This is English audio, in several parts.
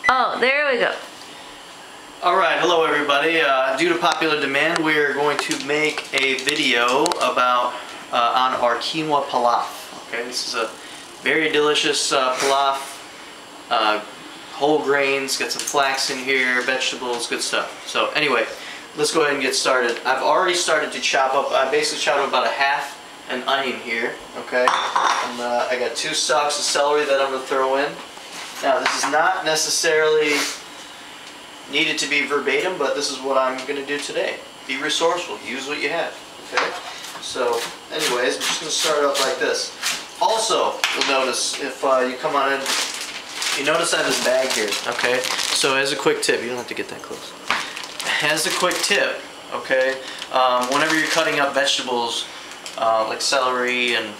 Oh, there we go. Alright, hello everybody. Due to popular demand, we are going to make a video about on our quinoa pilaf. Okay, this is a very delicious pilaf. Whole grains, got some flax in here, vegetables, good stuff. So anyway, let's go ahead and get started. I've already started to chop up, I basically chopped up about a half an onion here, okay? And I got 2 stalks of celery that I'm going to throw in. Now this is not necessarily needed to be verbatim, but this is what I'm going to do today. Be resourceful, use what you have, okay? So anyways, I'm just going to start up like this. Also, you'll notice if you come on in, you notice I have this bag here, okay? So as a quick tip, you don't have to get that close. As a quick tip, okay, whenever you're cutting up vegetables like celery and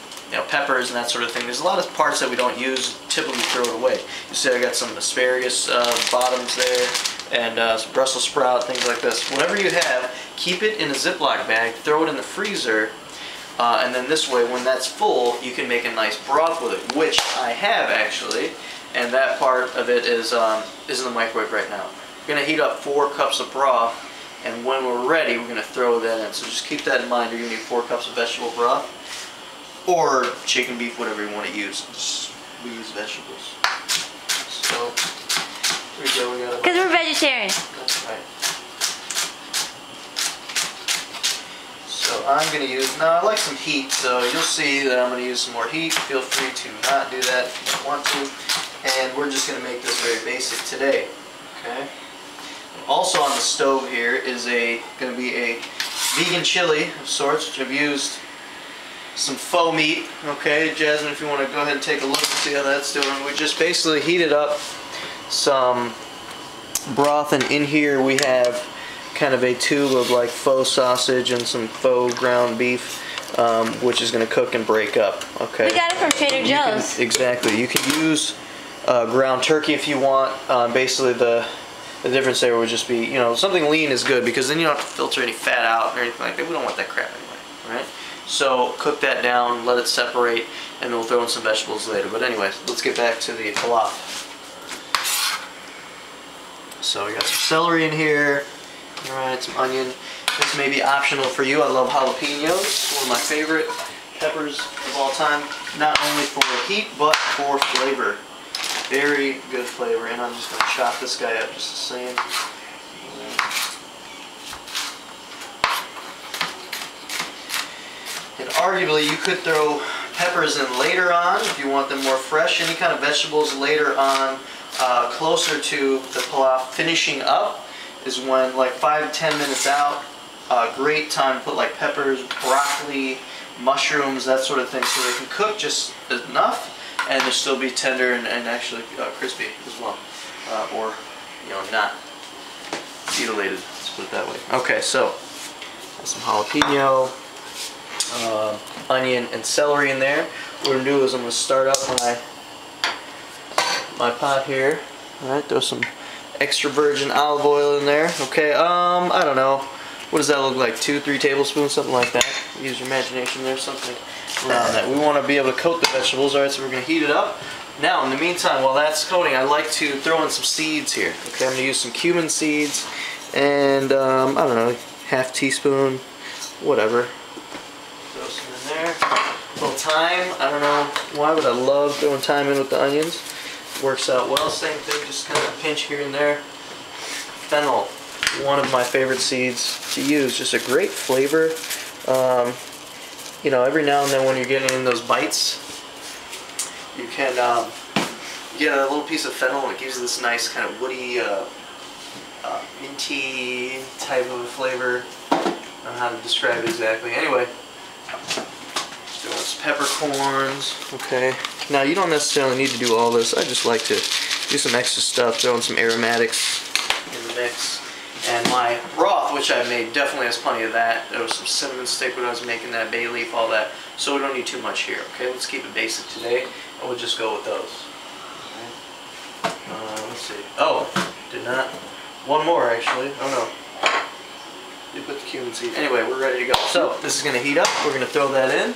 peppers and that sort of thing, there's a lot of parts that we don't use, typically throw it away. You see I got some asparagus bottoms there and some Brussels sprout, things like this. Whatever you have, keep it in a Ziploc bag, throw it in the freezer, and then this way when that's full you can make a nice broth with it, which I have actually, and that part of it is in the microwave right now. We're going to heat up 4 cups of broth, and when we're ready we're going to throw that in. So just keep that in mind. You're going to need 4 cups of vegetable broth, or chicken, beef, whatever you want to use. We use vegetables. So here we go. We got because we're vegetarian. That's right. So I'm going to use, now I like some heat, so you'll see that I'm going to use some more heat. Feel free to not do that if you don't want to. And we're just going to make this very basic today. Okay. Also on the stove here is going to be a vegan chili of sorts, which I've used some faux meat. Okay, Jasmine, if you want to go ahead and take a look and see how that's doing. We just basically heated up some broth, and in here we have kind of a tube of like faux sausage and some faux ground beef, which is going to cook and break up. Okay. We got it from Trader Joe's. Exactly. You can use ground turkey if you want. Basically the difference there would just be, something lean is good because then you don't have to filter any fat out or anything like that. We don't want that crap anyway, right? So cook that down, let it separate, and then we'll throw in some vegetables later. But anyways, let's get back to the pilaf. So we got some celery in here, alright, some onion. This may be optional for you. I love jalapenos, one of my favorite peppers of all time, not only for heat, but for flavor. Very good flavor, and I'm just going to chop this guy up just the same. And arguably you could throw peppers in later on if you want them more fresh. Any kind of vegetables later on, closer to the pilaf finishing up is when, like 5-10 minutes out, great time to put like peppers, broccoli, mushrooms, that sort of thing, so they can cook just enough and they'll still be tender and actually crispy as well, or not mutilated, let's put it that way. Okay, so some jalapeno, onion, and celery in there. What we're going to do is I'm going to start up my pot here. Alright, throw some extra virgin olive oil in there. Okay, I don't know, what does that look like, 2-3 tablespoons, something like that. Use your imagination there, something around that. We want to be able to coat the vegetables. Alright, so we're going to heat it up. Now, in the meantime, while that's coating, I like to throw in some seeds here. Okay, I'm going to use some cumin seeds and, I don't know, half teaspoon, whatever. Throw some in there. A little thyme. I don't know, why would I love throwing thyme in with the onions? Works out well. Same thing, just kind of a pinch here and there. Fennel, one of my favorite seeds to use. Just a great flavor. Every now and then when you're getting in those bites, you can get a little piece of fennel and it gives you this nice kind of woody, minty type of a flavor. I don't know how to describe it exactly. Anyway, doing some peppercorns. Okay. Now you don't necessarily need to do all this. I just like to do some extra stuff, throw in some aromatics in the mix. And my broth, which I made, definitely has plenty of that. There was some cinnamon stick when I was making that, bay leaf, all that. So we don't need too much here. Okay, let's keep it basic today, and we'll just go with those. Okay. Let's see. Oh, did not. One more actually. Oh no. You put the cumin seed. Anyway, we're ready to go. So this is going to heat up. We're going to throw that in.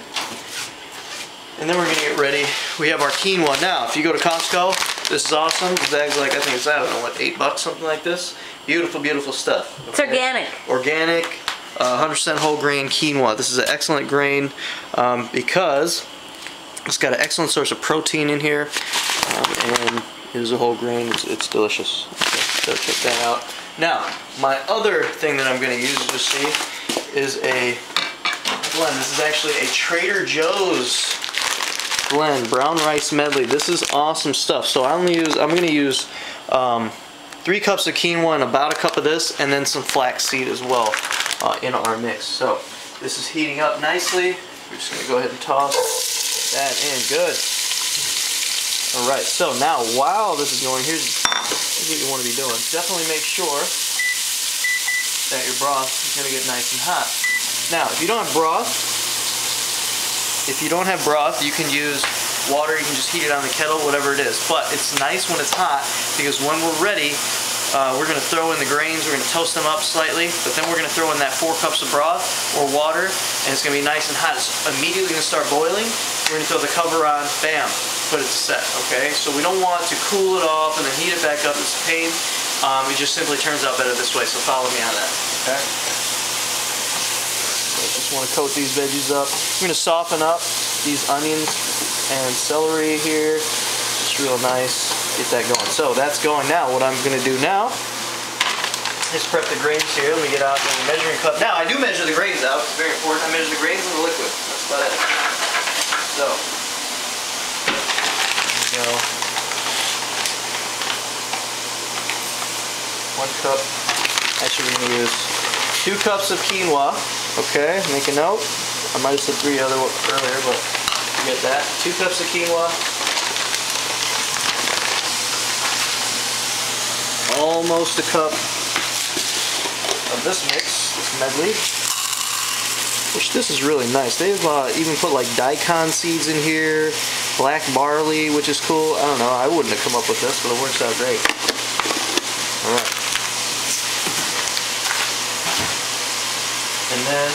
And then we're going to get ready. We have our quinoa. Now, if you go to Costco, This is awesome. The bag's like, I think it's, I don't know, what, $8, something like this. Beautiful, beautiful stuff. It's organic. Organic, 100% whole grain quinoa. This is an excellent grain because it's got an excellent source of protein in here, and it is a whole grain. It's delicious. Okay, so check that out. Now, my other thing that I'm going to use, as you see, is a blend. This is actually a Trader Joe's blend, brown rice medley. This is awesome stuff. So I'm going to use 3 cups of quinoa and about a cup of this, and then some flax seed as well in our mix. So this is heating up nicely. We're just going to go ahead and toss that in. Good. All right. So now, while this is going, here's what you want to be doing. Definitely make sure that your broth is going to get nice and hot. Now, if you don't have broth, you can use water. You can just heat it on the kettle, whatever it is. But it's nice when it's hot, because when we're ready, we're going to throw in the grains. We're going to toast them up slightly, but then we're going to throw in that 4 cups of broth or water, and it's going to be nice and hot. It's immediately going to start boiling. We're going to throw the cover on, bam, put it to set, okay? So we don't want to cool it off and then heat it back up. It's a pain. It just simply turns out better this way, so follow me on that, okay? So I just want to coat these veggies up. I'm going to soften up these onions and celery here. It's real nice. Get that going. So that's going now. What I'm going to do now is prep the grains here. Let me get out the measuring cup. Now, I do measure the grains out. It's very important. I measure the grains and the liquid. That's about it. So, there we go. 1 cup. Actually, we're going to use 2 cups of quinoa. Okay, make a note. I might have said 3 earlier, but forget that. 2 cups of quinoa. Almost a cup of this mix, this medley. Which this is really nice. They've even put like daikon seeds in here, black barley, which is cool. I don't know, I wouldn't have come up with this, but it works out great. Alright. And then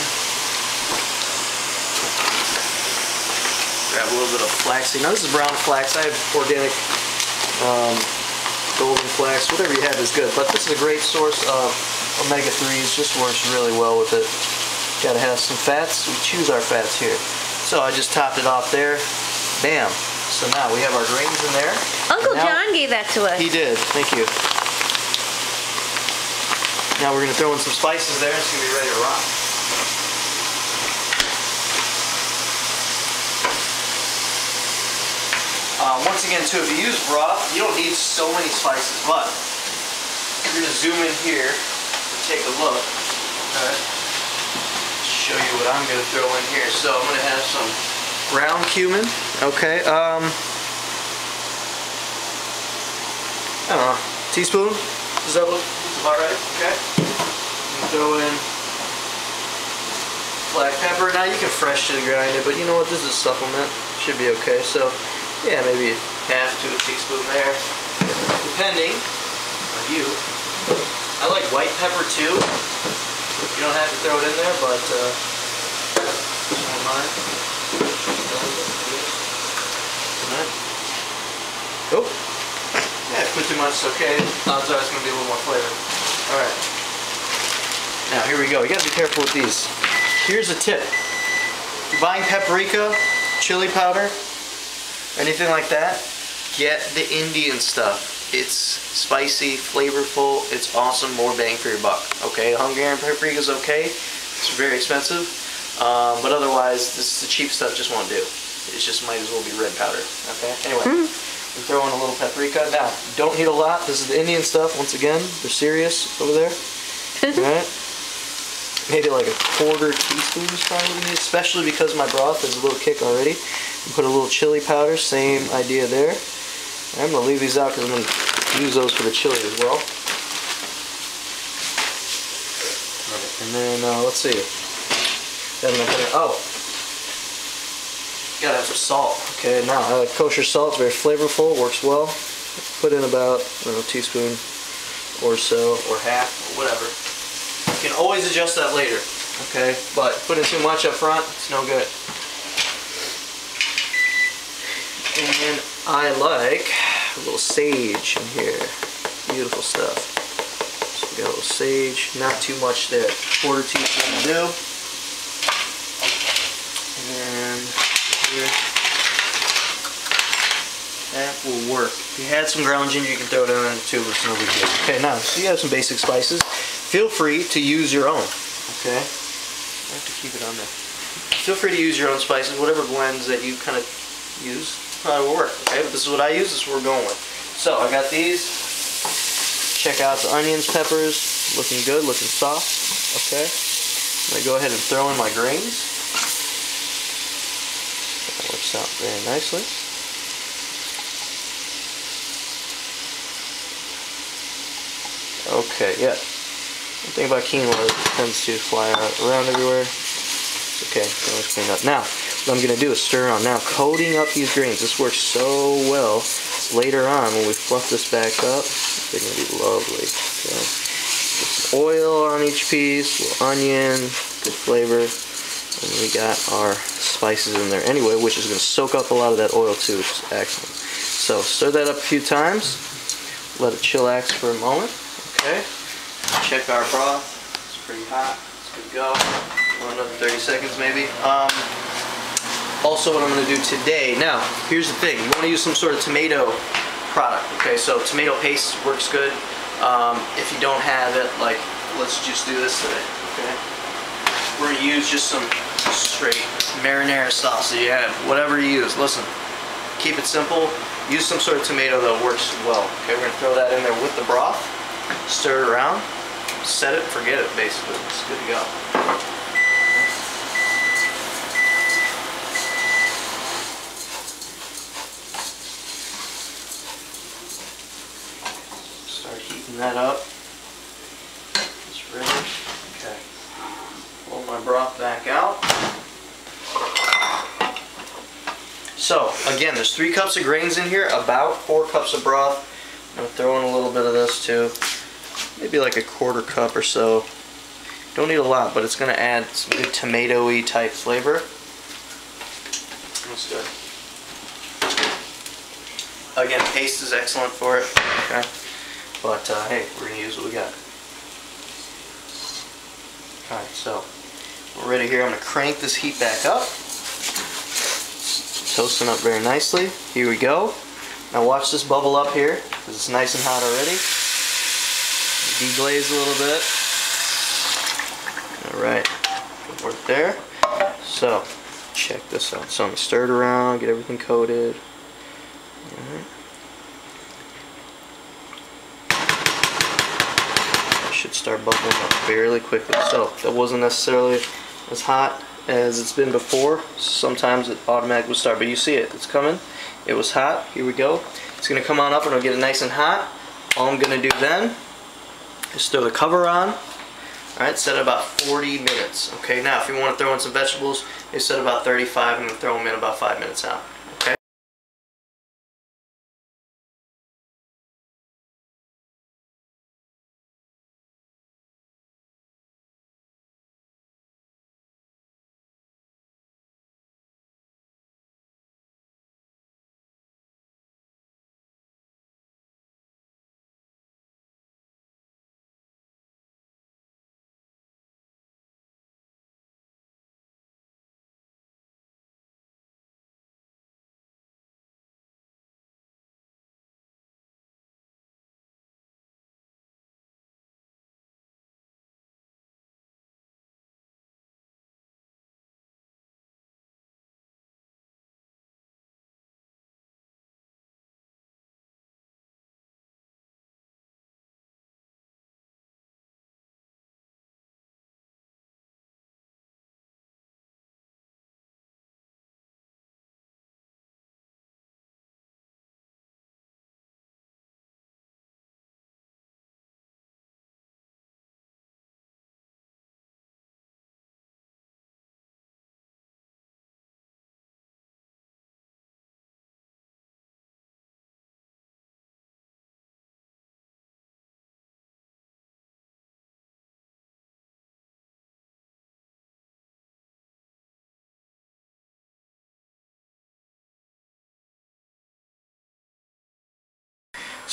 grab a little bit of flaxseed. Now this is brown flax. I have organic golden flax. Whatever you have is good, but this is a great source of omega-3s. Just works really well with it. Gotta have some fats. We choose our fats here. So I just topped it off there. Bam. So now we have our grains in there. Uncle John gave that to us. He did. Thank you. Now we're gonna throw in some spices there, and it's gonna be ready to rock. Once again, too, if you use broth, you don't need so many spices, but you're going to zoom in here and take a look. Okay. Show you what I'm going to throw in here. So I'm going to have some ground cumin. Okay. I don't know. Teaspoon? Does that look about right? Okay. I'm going to throw in black pepper. Now you can fresh to grind it, but you know what? This is a supplement. Should be okay. So yeah, maybe half to a teaspoon there, depending on you. I like white pepper too. You don't have to throw it in there, but just don't mind. Oh, yeah, put too much, it's okay. Odds are it's going to be a little more flavor. Alright. Now, here we go. You got to be careful with these. Here's a tip. If you're buying paprika, chili powder, anything like that, get the Indian stuff. It's spicy, flavorful, it's awesome, more bang for your buck. Okay, Hungarian paprika is okay. It's very expensive, but otherwise, this is the cheap stuff just won't do. It just might as well be red powder. Okay, anyway, we throw in a little paprika. Now, don't need a lot. This is the Indian stuff. Once again, they're serious over there. Alright. Maybe like a 1/4 teaspoon is probably what you need, especially because my broth has a little kick already. Put a little chili powder, same idea there. I'm going to leave these out because I'm going to use those for the chili as well. Alright, and then let's see. Then I'm gonna, gotta have some salt. Okay, now I like kosher salt. It's very flavorful, works well. Put in about, I don't know, a teaspoon or so, or half, or whatever. You can always adjust that later. Okay, but putting too much up front, it's no good. And I like a little sage in here. Beautiful stuff. So we got a little sage, not too much there. Quarter teaspoon will do. And here. That will work. If you had some ground ginger, you can throw it in there too, but it's no big deal. Okay, now, so you have some basic spices. Feel free to use your own. Okay? I have to keep it on there. Feel free to use your own spices, whatever blends that you kind of use, will work. Okay, but this is what I use, this is what we're going with. So, I got these. Check out the onions, peppers, looking good, looking soft. Okay? I'm going to go ahead and throw in my grains. That works out very nicely. Okay, yeah. The thing about quinoa is it tends to fly around everywhere. It's okay, it's cleaned up. Now, what I'm going to do is stir on. Now, coating up these grains. This works so well. Later on, when we fluff this back up, they're going to be lovely. Okay. Get some oil on each piece, a little onion, good flavor. And we got our spices in there anyway, which is going to soak up a lot of that oil too, which is excellent. So, stir that up a few times. Let it chillax for a moment. Okay, check our broth. It's pretty hot. It's good to go. Another 30 seconds maybe. Also, what I'm going to do today. Now, here's the thing. You want to use some sort of tomato product. Okay, so tomato paste works good. If you don't have it, like, let's just do this today. Okay, we're going to use just some straight marinara sauce. Yeah, whatever you use. Listen, keep it simple. Use some sort of tomato that works well. Okay, we're going to throw that in there with the broth. Stir it around, set it, forget it basically. It's good to go. Start heating that up. It's ready. Okay. Pull my broth back out. So, again, there's 3 cups of grains in here, about 4 cups of broth. I'm going to throw in a little bit of this too. Maybe like a 1/4 cup or so. Don't need a lot, but it's going to add some good tomato-y type flavor. That's good. Again, paste is excellent for it. Okay. But hey, we're going to use what we got. Alright, so we're ready here. I'm going to crank this heat back up. Toasting up very nicely. Here we go. Now watch this bubble up here, because it's nice and hot already. Deglaze a little bit. Alright, good work there. So, check this out. So I'm going to stir it around, get everything coated. Alright. It should start bubbling up fairly quickly. So, that wasn't necessarily as hot as it's been before. Sometimes it automatically will start, but you see it. It's coming. It was hot. Here we go. It's going to come on up and it'll get it nice and hot. All I'm going to do then is throw the cover on. Alright, set about 40 minutes. Okay, now if you want to throw in some vegetables, they set about 35 and throw them in about 5 minutes out.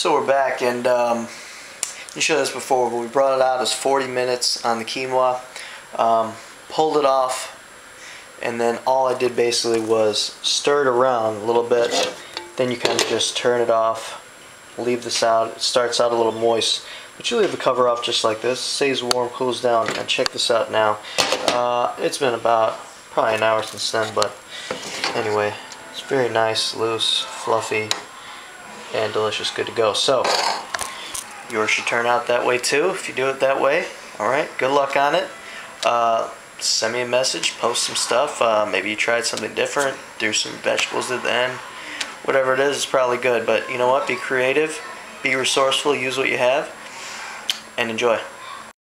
So we're back, and you showed this before, but we brought it out as 40 minutes on the quinoa. Pulled it off, and then all I did basically was stir it around a little bit. Then you kind of just turn it off, leave this out. It starts out a little moist, but you leave the cover off just like this. Stays warm, cools down, and check this out now. It's been about probably an hour since then, but anyway, it's very nice, loose, fluffy, and delicious, good to go. So yours should turn out that way too if you do it that way. Alright, good luck on it. Send me a message, post some stuff. Maybe you tried something different, threw some vegetables at the end. Whatever it is, it's probably good. But you know what? Be creative, be resourceful, use what you have, and enjoy.